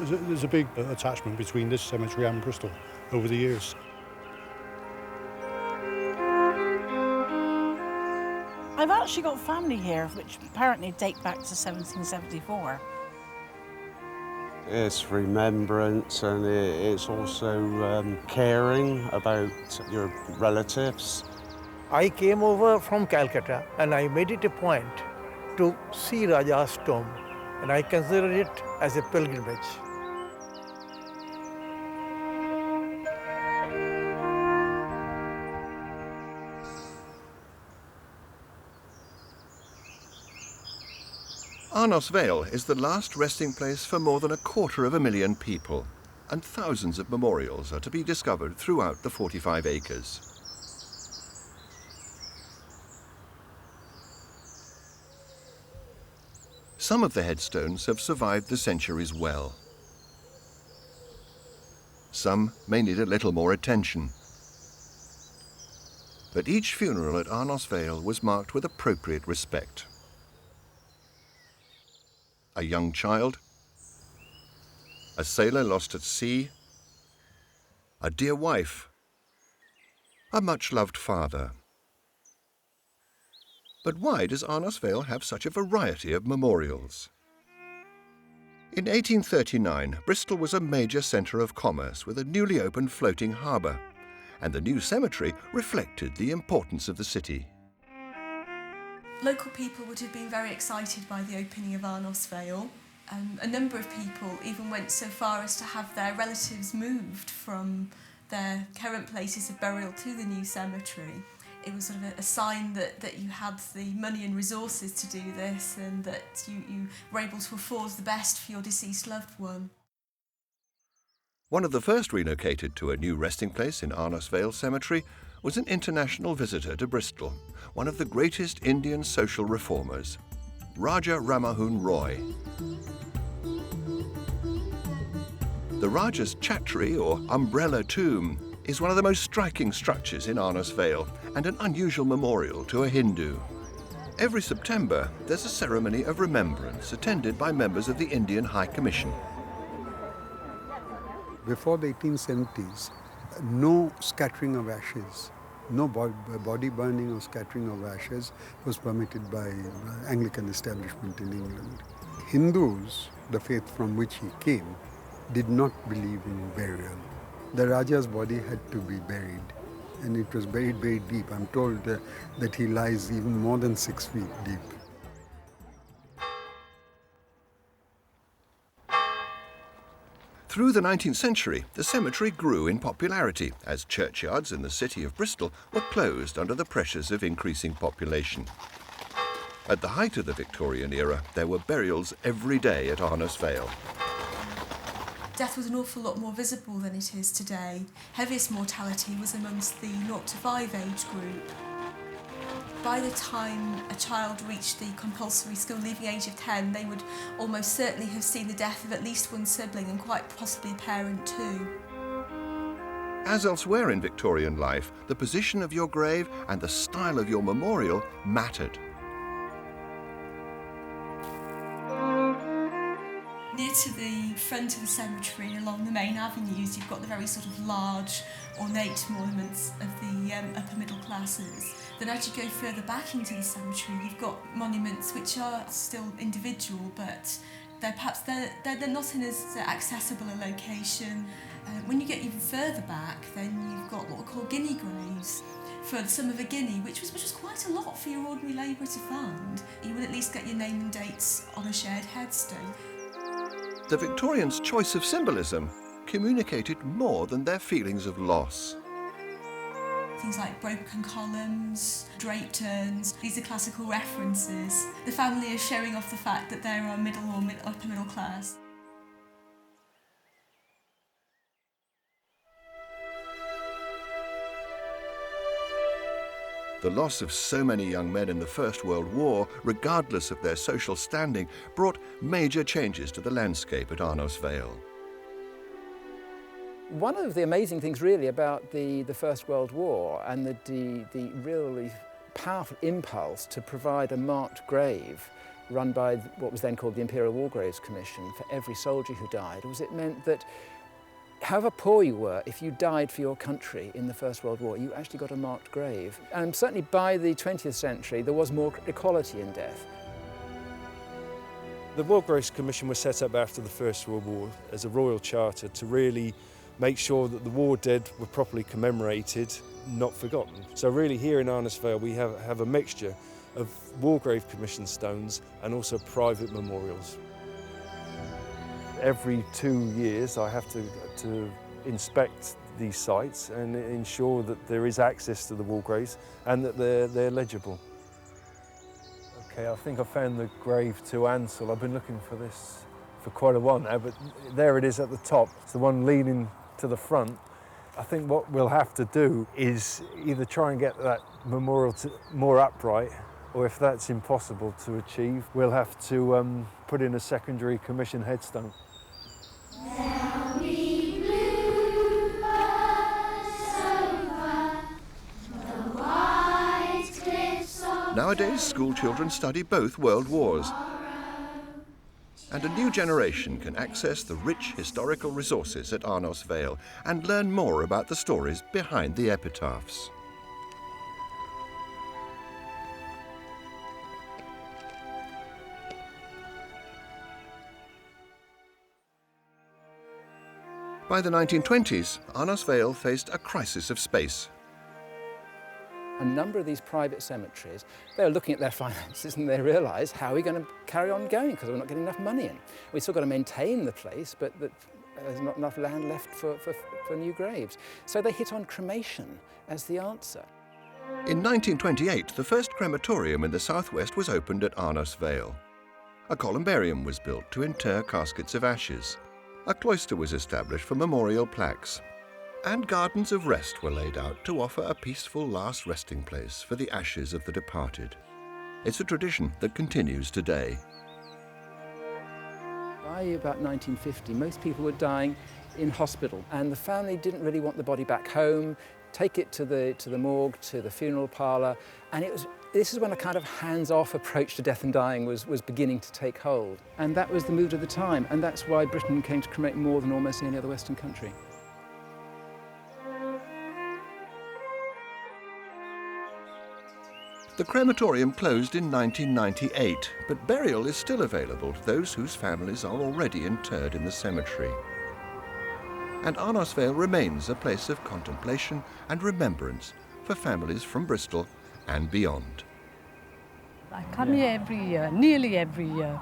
there's a big attachment between this cemetery and Bristol over the years. I've actually got family here, which apparently date back to 1774. It's remembrance, and it's also caring about your relatives. I came over from Calcutta and I made it a point to see Raja's tomb, and I consider it as a pilgrimage. Arnos Vale is the last resting place for more than 250,000 people, and thousands of memorials are to be discovered throughout the 45 acres. Some of the headstones have survived the centuries well. Some may need a little more attention. But each funeral at Arnos Vale was marked with appropriate respect. A young child, a sailor lost at sea, a dear wife, a much-loved father. But why does Arnos Vale have such a variety of memorials? In 1839, Bristol was a major centre of commerce with a newly opened floating harbour, and the new cemetery reflected the importance of the city. Local people would have been very excited by the opening of Arnos Vale. A number of people even went so far as to have their relatives moved from their current places of burial to the new cemetery. It was sort of a sign that you had the money and resources to do this, and that you were able to afford the best for your deceased loved one. One of the first relocated to a new resting place in Arnos Vale Cemetery was an international visitor to Bristol, one of the greatest Indian social reformers, Raja Rammohun Roy. The Raja's Chhatri, or umbrella tomb, is one of the most striking structures in Arnos Vale and an unusual memorial to a Hindu. Every September, there's a ceremony of remembrance attended by members of the Indian High Commission. Before the 1870s, no scattering of ashes, no body burning or scattering of ashes was permitted by Anglican establishment in England. Hindus, the faith from which he came, did not believe in burial. The Raja's body had to be buried, and it was buried very deep. I'm told that he lies even more than 6 feet deep. Through the 19th century, the cemetery grew in popularity as churchyards in the city of Bristol were closed under the pressures of increasing population. At the height of the Victorian era, there were burials every day at Arnos Vale. Death was an awful lot more visible than it is today. Heaviest mortality was amongst the 0 to 5 age group. By the time a child reached the compulsory school-leaving age of 10, they would almost certainly have seen the death of at least one sibling, and quite possibly a parent too. As elsewhere in Victorian life, the position of your grave and the style of your memorial mattered. Near to the front of the cemetery, along the main avenues, you've got the very sort of large, ornate monuments of the upper middle classes. Then as you go further back into the cemetery, you've got monuments which are still individual, but they're not in as accessible a location. When you get even further back, then you've got what are called guinea graves. For the sum of a guinea, which was quite a lot for your ordinary labourer to fund, you would at least get your name and dates on a shared headstone. The Victorians' choice of symbolism communicated more than their feelings of loss. Things like broken columns, draped urns, these are classical references. The family is showing off the fact that they are middle or upper middle class. The loss of so many young men in the First World War, regardless of their social standing, brought major changes to the landscape at Arnos Vale. One of the amazing things really about the First World War and the really powerful impulse to provide a marked grave run by what was then called the Imperial War Graves Commission for every soldier who died was it meant that however poor you were, if you died for your country in the First World War, you actually got a marked grave. And certainly by the 20th century, there was more equality in death. The War Graves Commission was set up after the First World War as a royal charter to really make sure that the war dead were properly commemorated, not forgotten. So really here in Arnos Vale we have a mixture of War Grave Commission stones and also private memorials. Every 2 years I have to inspect these sites and ensure that there is access to the war graves and that they're legible. Okay, I think I found the grave to Ansel. I've been looking for this for quite a while now, but there it is at the top. It's the one leaning to the front. I think what we'll have to do is either try and get that memorial more upright, or if that's impossible to achieve, we'll have to put in a secondary commission headstone. Nowadays, school children study both world wars. And a new generation can access the rich historical resources at Arnos Vale and learn more about the stories behind the epitaphs. By the 1920s, Arnos Vale faced a crisis of space. A number of these private cemeteries, they're looking at their finances and they realise, how are we going to carry on going because we're not getting enough money in. We've still got to maintain the place, but there's not enough land left for new graves. So they hit on cremation as the answer. In 1928, the first crematorium in the southwest was opened at Arnos Vale. A columbarium was built to inter caskets of ashes. A cloister was established for memorial plaques. And gardens of rest were laid out to offer a peaceful last resting place for the ashes of the departed. It's a tradition that continues today. By about 1950, most people were dying in hospital, and the family didn't really want the body back home, take it to the morgue, to the funeral parlour, and this is when a kind of hands-off approach to death and dying was beginning to take hold. And that was the mood of the time, and that's why Britain came to cremate more than almost any other Western country. The crematorium closed in 1998, but burial is still available to those whose families are already interred in the cemetery. And Arnos Vale remains a place of contemplation and remembrance for families from Bristol and beyond. I come here every year, nearly every year,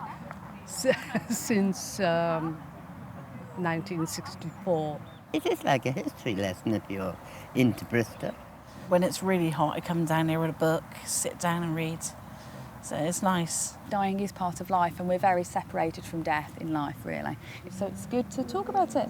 since 1964. It is like a history lesson if you're into Bristol. When it's really hot, I come down here with a book, sit down and read. So it's nice. Dying is part of life and we're very separated from death in life, really. So it's good to talk about it.